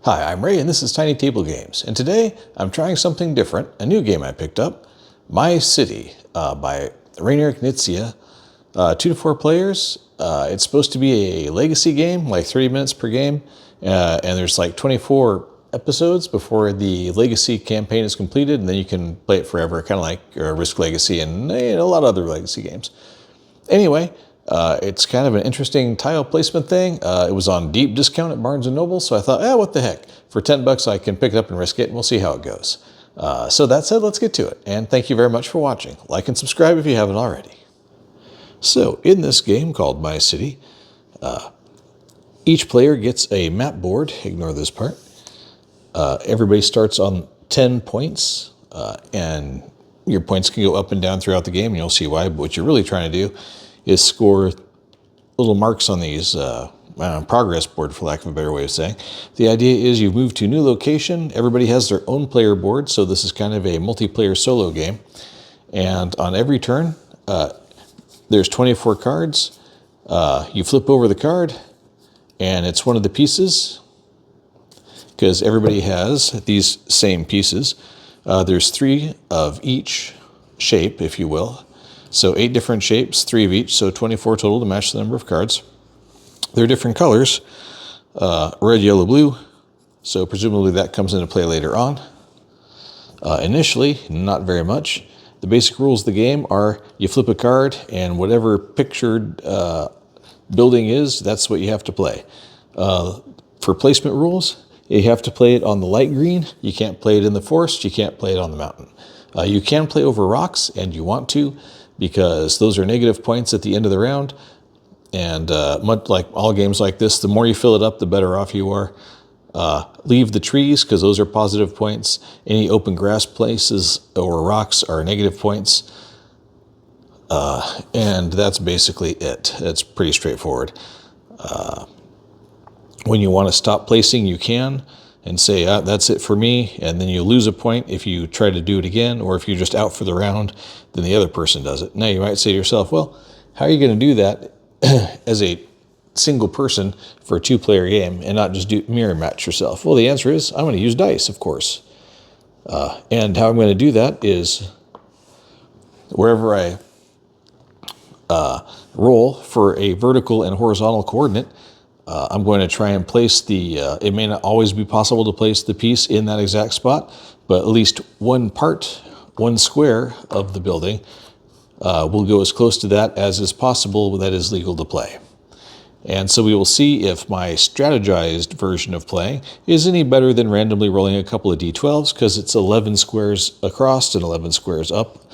Hi, I'm Ray and this is TinyTableGames, and today I'm trying something different, a new game I picked up, My City by knizia, 2 to 4 players. It's supposed to be a legacy game, like 30 minutes per game, and there's like 24 episodes before the legacy campaign is completed, and then you can play it forever, kind of like Risk Legacy and a lot of other legacy games. Anyway, it's kind of an interesting tile placement thing. It was on deep discount at Barnes & Noble, so I thought, what the heck. For $10 I can pick it up and risk it, and we'll see how it goes. So that said, let's get to it. And thank you very much for watching. Like and subscribe if you haven't already. So, in this game called My City, each player gets a map board. Ignore this part. Everybody starts on 10 points, and your points can go up and down throughout the game, and you'll see why. But what you're really trying to do is score little marks on these progress board, for lack of a better way of saying. The idea is you move to a new location. Everybody has their own player board, so this is kind of a multiplayer solo game. And on every turn, there's 24 cards. You flip over the card, and it's one of the pieces, because everybody has these same pieces. There's 3 of each shape, if you will. So 8 different shapes, 3 of each, so 24 total to match the number of cards. They're different colors, red, yellow, blue, so presumably that comes into play later on. Initially, not very much. The basic rules of the game are you flip a card, and whatever pictured building is, that's what you have to play. For placement rules, you have to play it on the light green. You can't play it in the forest. You can't play it on the mountain. You can play over rocks, and you want to, because those are negative points at the end of the round. And much like all games like this, the more you fill it up, the better off you are. Leave the trees, because those are positive points. Any open grass places or rocks are negative points. And that's basically it. It's pretty straightforward. When you want to stop placing, you can, and say, that's it for me, and then you lose a point if you try to do it again, or if you're just out for the round, then the other person does it. Now you might say to yourself, well, how are you going to do that as a single person for a 2-player game and not just do mirror match yourself? Well, the answer is I'm going to use dice, of course. And how I'm going to do that is wherever I roll for a vertical and horizontal coordinate, I'm going to try and place the, it may not always be possible to place the piece in that exact spot, but at least one square of the building will go as close to that as is possible that is legal to play. And so we will see if my strategized version of playing is any better than randomly rolling a couple of d12s, because it's 11 squares across and 11 squares up.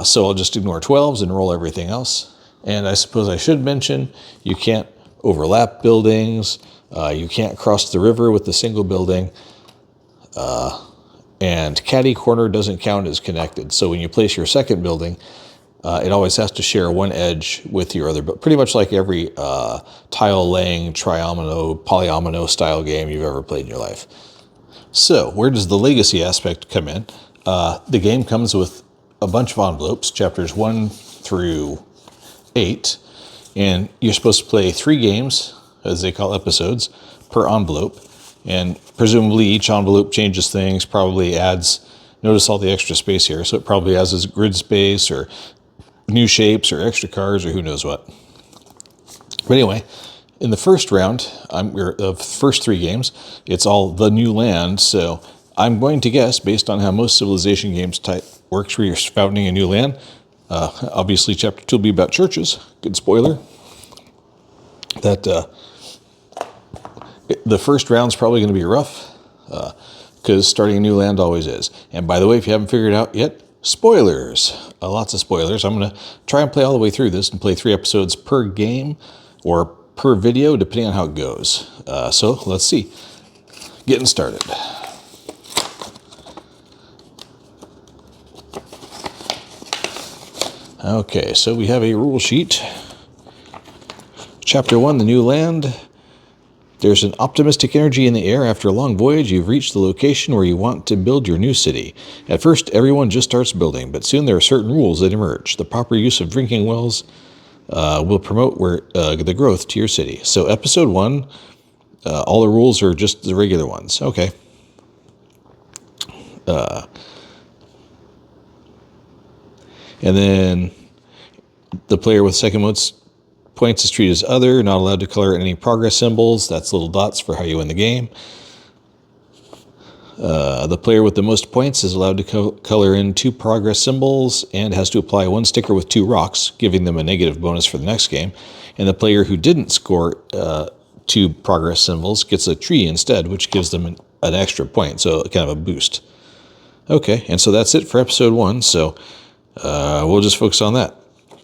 So I'll just ignore 12s and roll everything else. And I suppose I should mention, you can't overlap buildings, you can't cross the river with a single building, and caddy corner doesn't count as connected. So when you place your second building, it always has to share one edge with your other, but pretty much like every tile laying, polyamino style game you've ever played in your life. So where does the legacy aspect come in? The game comes with a bunch of envelopes, chapters 1 through 8, and you're supposed to play 3 games, as they call episodes, per envelope. And presumably each envelope changes things, probably adds, notice all the extra space here, so it probably has this grid space or new shapes or extra cards or who knows what. But anyway, in the first round, of the first 3 games, it's all the new land, so I'm going to guess, based on how most Civilization games type works, where you're founding a new land. Obviously, Chapter 2 will be about churches. Good spoiler. That the first round's probably going to be rough, because starting a new land always is. And by the way, if you haven't figured it out yet, spoilers. Lots of spoilers. I'm going to try and play all the way through this and play 3 episodes per game, or per video, depending on how it goes. So let's see. Getting started. Okay, so we have a rule sheet. Chapter 1, the new land. There's an optimistic energy in the air. After a long voyage, you've reached the location where you want to build your new city. At first, everyone just starts building, but soon there are certain rules that emerge. The proper use of drinking wells will promote the growth to your city. So episode 1 All the rules are just the regular ones. Okay. And then the player with second most points is treated as other, not allowed to color any progress symbols. That's little dots for how you win the game. The player with the most points is allowed to color in 2 progress symbols and has to apply 1 sticker with 2 rocks, giving them a negative bonus for the next game. And the player who didn't score 2 progress symbols gets a tree instead, which gives them an extra point, so kind of a boost. Okay, and so that's it for episode 1, so we'll just focus on that.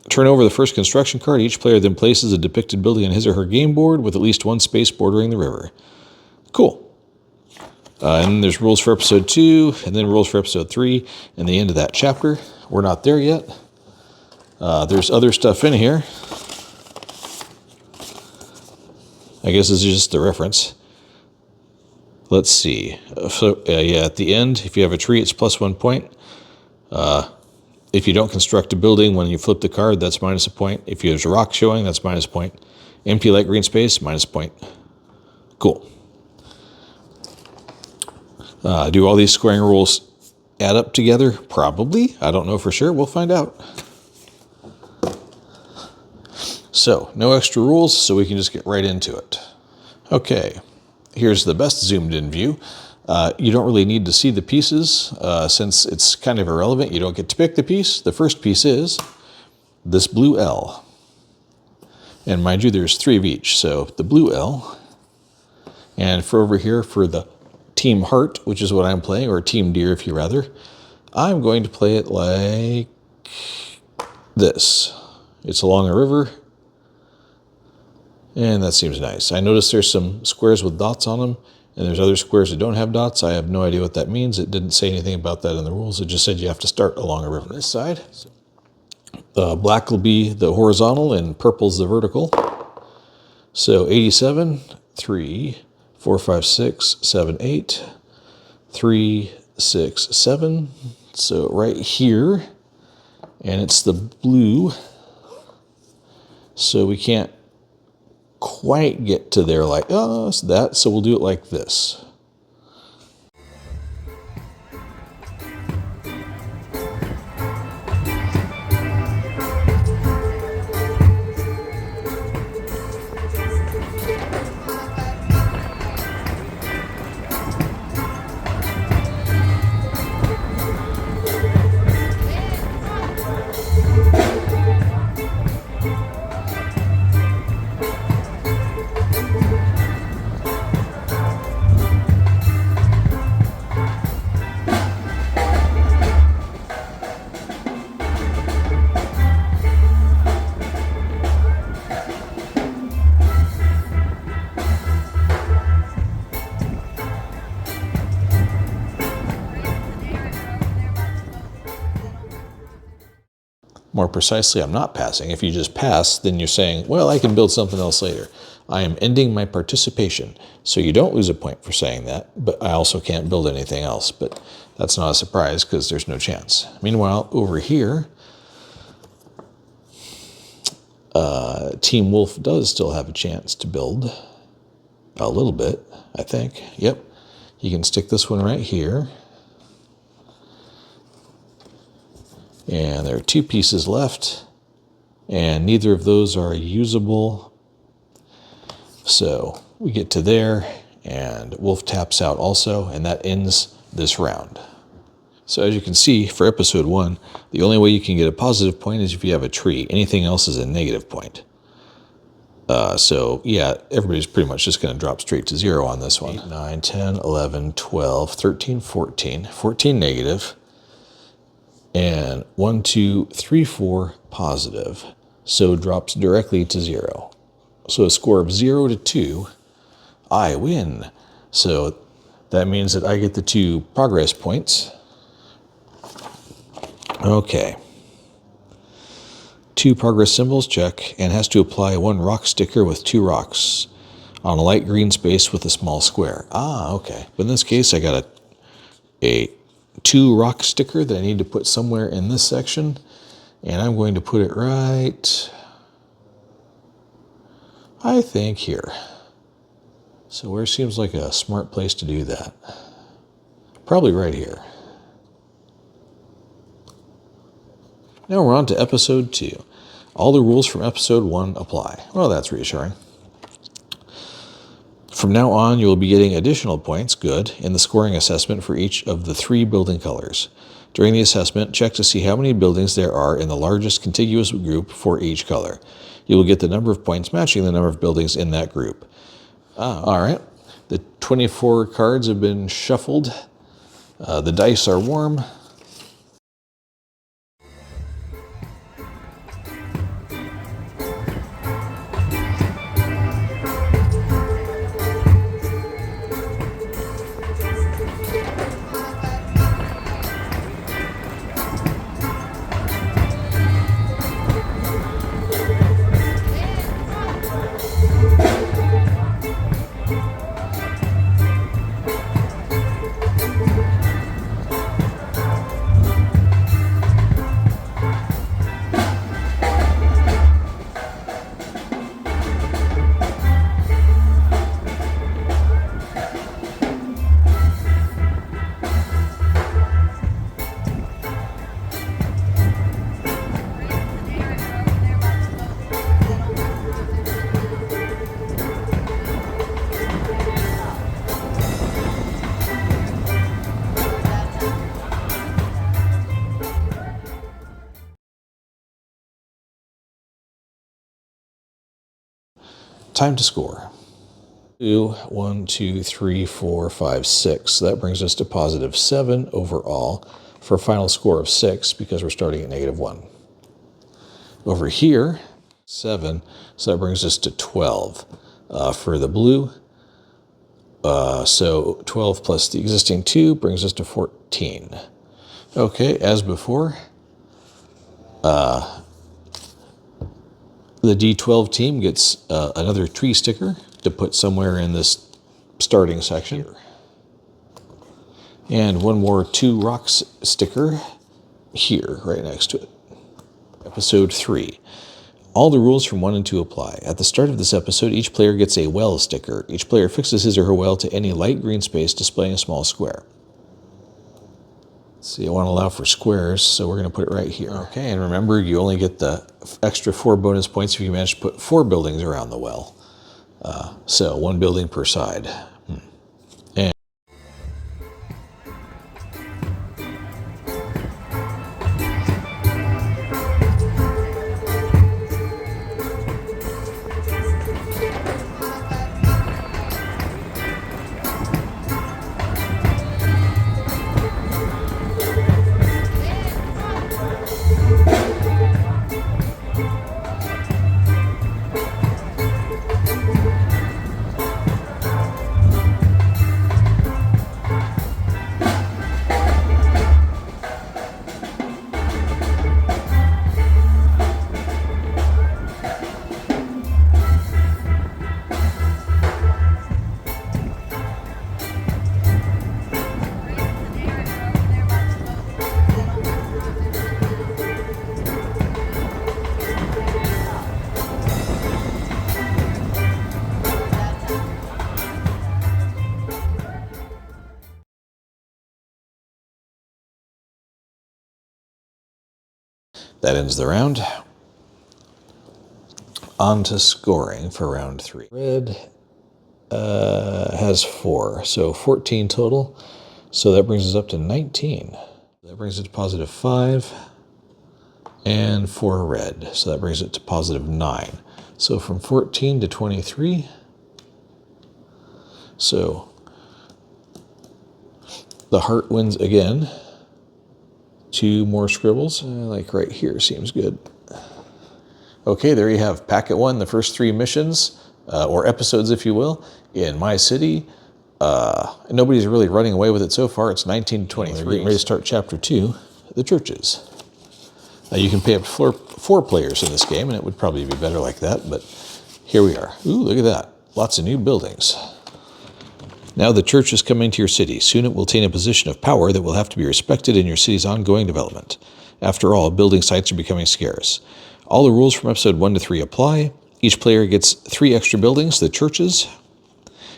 Turn over the first construction card. Each player then places a depicted building on his or her game board with at least 1 space bordering the river. Cool. And then there's rules for episode 2, and then rules for episode 3, and the end of that chapter. We're not there yet. There's other stuff in here. I guess this is just the reference. Let's see. Yeah, at the end, if you have a tree, it's +1 point. If you don't construct a building when you flip the card, that's -1 point. If there's a rock showing, that's -1 point. Empty light green space, -1 point. Cool. Do all these scoring rules add up together? Probably. I don't know for sure. We'll find out. So, no extra rules, so we can just get right into it. Okay, here's the best zoomed in view. You don't really need to see the pieces since it's kind of irrelevant. You don't get to pick the piece. The first piece is this blue L. And mind you, there's 3 of each. So the blue L. And for over here, for the Team Heart, which is what I'm playing, or Team Deer if you rather, I'm going to play it like this. It's along a river. And that seems nice. I noticed there's some squares with dots on them. And there's other squares that don't have dots. I have no idea what that means. It didn't say anything about that in the rules. It just said you have to start along a river on this side. Black will be the horizontal and purple's the vertical. So 87, 3, 4, 5, 6, 7, 8, 3, 6, 7. So right here, and it's the blue. So we can't quite get to there like that, so we'll do it like this. More precisely, I'm not passing. If you just pass, then you're saying, well, I can build something else later. I am ending my participation. So you don't lose a point for saying that, but I also can't build anything else. But that's not a surprise because there's no chance. Meanwhile, over here, Team Wolf does still have a chance to build a little bit, I think. Yep. You can stick this one right here. And there are 2 pieces left, and neither of those are usable. So we get to there, and Wolf taps out also, and that ends this round. So as you can see, for episode 1, the only way you can get a positive point is if you have a tree. Anything else is a negative point. So yeah, everybody's pretty much just going to drop straight to 0 on this one. 8, 9, 10, 11, 12, 13, 14. 14 negative. And 1, 2, 3, 4 positive. So it drops directly to 0. So a score of 0 to 2, I win. So that means that I get the 2 progress points. Okay. 2 progress symbols, check, and has to apply 1 rock sticker with 2 rocks on a light green space with a small square. Ah, okay. But in this case, I got a 2 rock sticker that I need to put somewhere in this section, and I'm going to put it right, I think here. So where seems like a smart place to do that? Probably right here. Now we're on to episode 2. All the rules from episode 1 apply. Well, that's reassuring. From now on, you will be getting additional points, good, in the scoring assessment for each of the 3 building colors. During the assessment, check to see how many buildings there are in the largest contiguous group for each color. You will get the number of points matching the number of buildings in that group. All right. The 24 cards have been shuffled. The dice are warm. Time to score. 2, 1, 2, 3, 4, 5, 6. So that brings us to positive 7 overall for a final score of 6 because we're starting at -1. Over here, 7. So that brings us to 12 for the blue. So 12 plus the existing 2 brings us to 14. Okay, as before, the D12 team gets another tree sticker to put somewhere in this starting section. And one more 2 rocks sticker here, right next to it. Episode 3. All the rules from 1 and 2 apply. At the start of this episode, each player gets a well sticker. Each player fixes his or her well to any light green space displaying a small square. See, I want to allow for squares, so we're going to put it right here. Okay, and remember, you only get the extra 4 bonus points if you manage to put 4 buildings around the well. So 1 building per side. And that ends the round. On to scoring for round 3. Red has 4, so 14 total. So that brings us up to 19. That brings it to positive 5. And 4 red, so that brings it to positive 9. So from 14 to 23. So the heart wins again. 2 more scribbles, like right here seems good. Okay, there you have Packet 1, the first 3 missions, or episodes if you will, in my city. Nobody's really running away with it so far. It's 19 to 23. We're getting ready to start chapter 2, the churches. You can pay up to 4 players in this game, and it would probably be better like that, but here we are. Ooh, look at that. Lots of new buildings. Now the church is coming to your city. Soon it will attain a position of power that will have to be respected in your city's ongoing development. After all, building sites are becoming scarce. All the rules from episode 1 to 3 apply. Each player gets 3 extra buildings, the churches,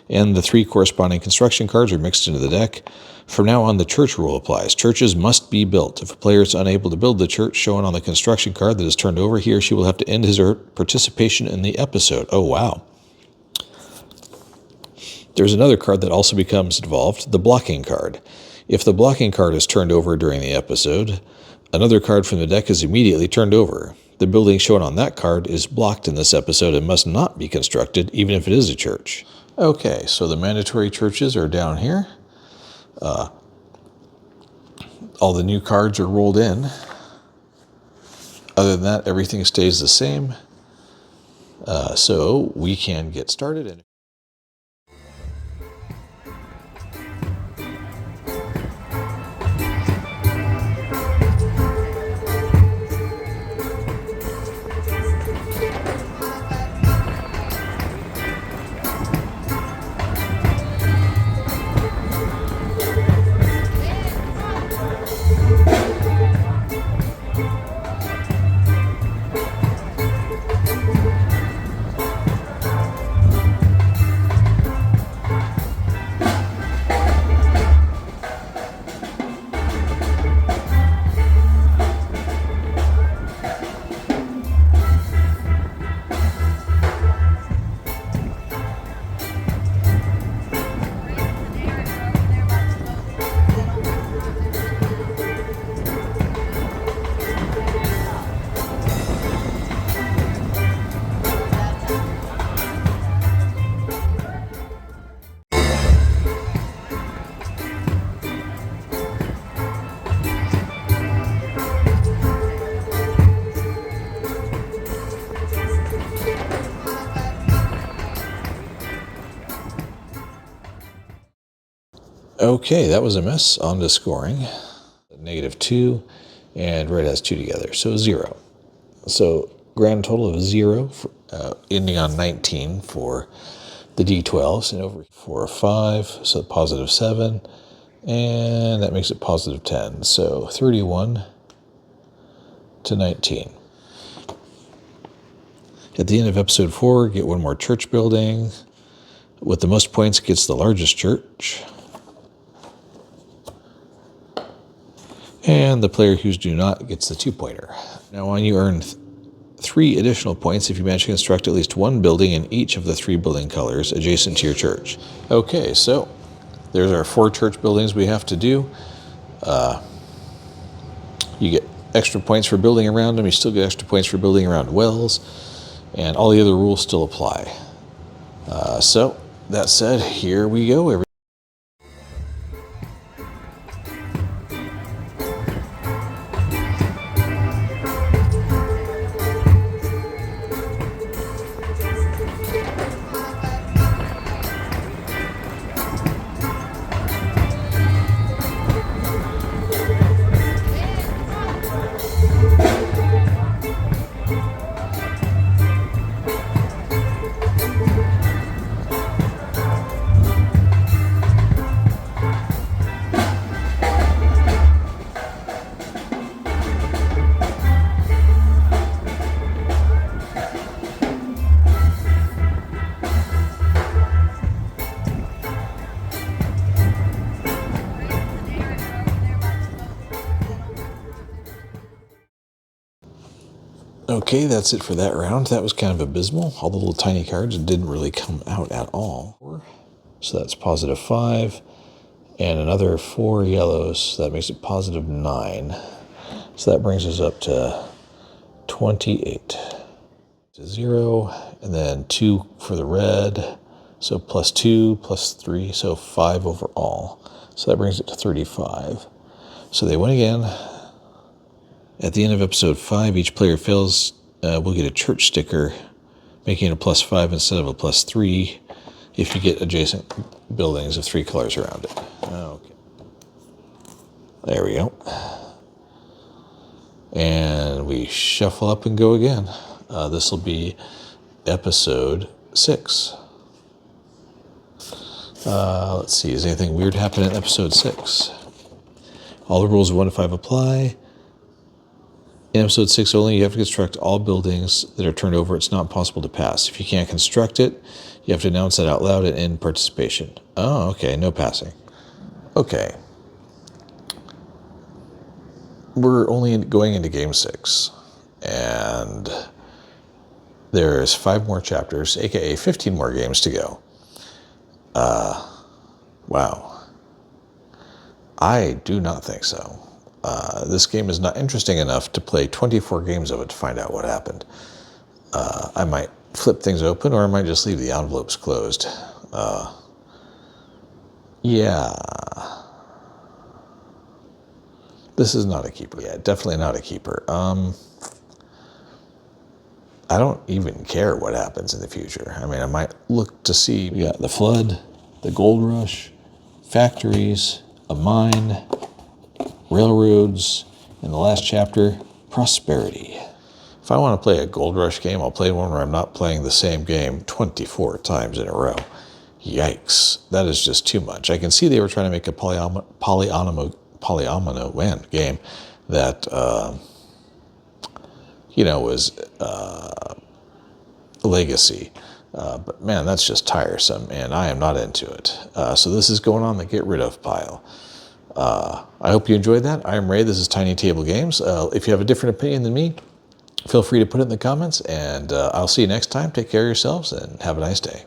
and the 3 corresponding construction cards are mixed into the deck. From now on, the church rule applies. Churches must be built. If a player is unable to build the church shown on the construction card that is turned over, he or she will have to end his or her participation in the episode. Oh, wow. There's another card that also becomes involved, the blocking card. If the blocking card is turned over during the episode, another card from the deck is immediately turned over. The building shown on that card is blocked in this episode and must not be constructed, even if it is a church. Okay, so the mandatory churches are down here. All the new cards are rolled in. Other than that, everything stays the same. So we can get started. Okay, that was a mess. On to scoring. -2, and red has 2 together, so 0. So grand total of 0, ending on 19 for the D12s, and over 4 or 5, so +7, and that makes it +10, so 31 to 19. At the end of episode 4, get 1 more church building. With the most points gets the largest church. And the player who's do not gets the 2-pointer. Now on, you earn 3 additional points if you manage to construct at least 1 building in each of the 3 building colors adjacent to your church. Okay, so there's our 4 church buildings we have to do. You get extra points for building around them. You still get extra points for building around wells. And all the other rules still apply. So that said, here we go. Okay, that's it for that round. That was kind of abysmal. All the little tiny cards didn't really come out at all. So that's +5, and another 4 yellows. So that makes it +9. So that brings us up to 28. To 0, and then 2 for the red. So +2, +3, so 5 overall. So that brings it to 35. So they win again. At the end of episode 5, each player fails will get a church sticker, making it a +5 instead of a +3 if you get adjacent buildings of 3 colors around it. Okay. There we go. And we shuffle up and go again. This will be episode 6. Let's see, is anything weird happen in episode 6? All the rules of 1 to 5 apply. In episode 6 only, you have to construct all buildings that are turned over. It's not possible to pass. If you can't construct it, you have to announce that out loud and end participation. Oh, okay, no passing. Okay. We're only going into game 6, and there's 5 more chapters, aka 15 more games to go. Wow. I do not think so. This game is not interesting enough to play 24 games of it to find out what happened. I might flip things open, or I might just leave the envelopes closed. Yeah. This is not a keeper. Yeah, definitely not a keeper. I don't even care what happens in the future. I mean, I might look to see. We got the flood, the gold rush, factories, a mine, railroads, and the last chapter, prosperity. If I want to play a gold rush game, I'll play one where I'm not playing the same game 24 times in a row. Yikes, that is just too much. I can see they were trying to make a polyamino game that, was legacy. But man, that's just tiresome, and I am not into it. So this is going on the get rid of pile. I hope you enjoyed that. I'm Ray. This is TinyTableGames. If you have a different opinion than me, feel free to put it in the comments, and I'll see you next time. Take care of yourselves, and have a nice day.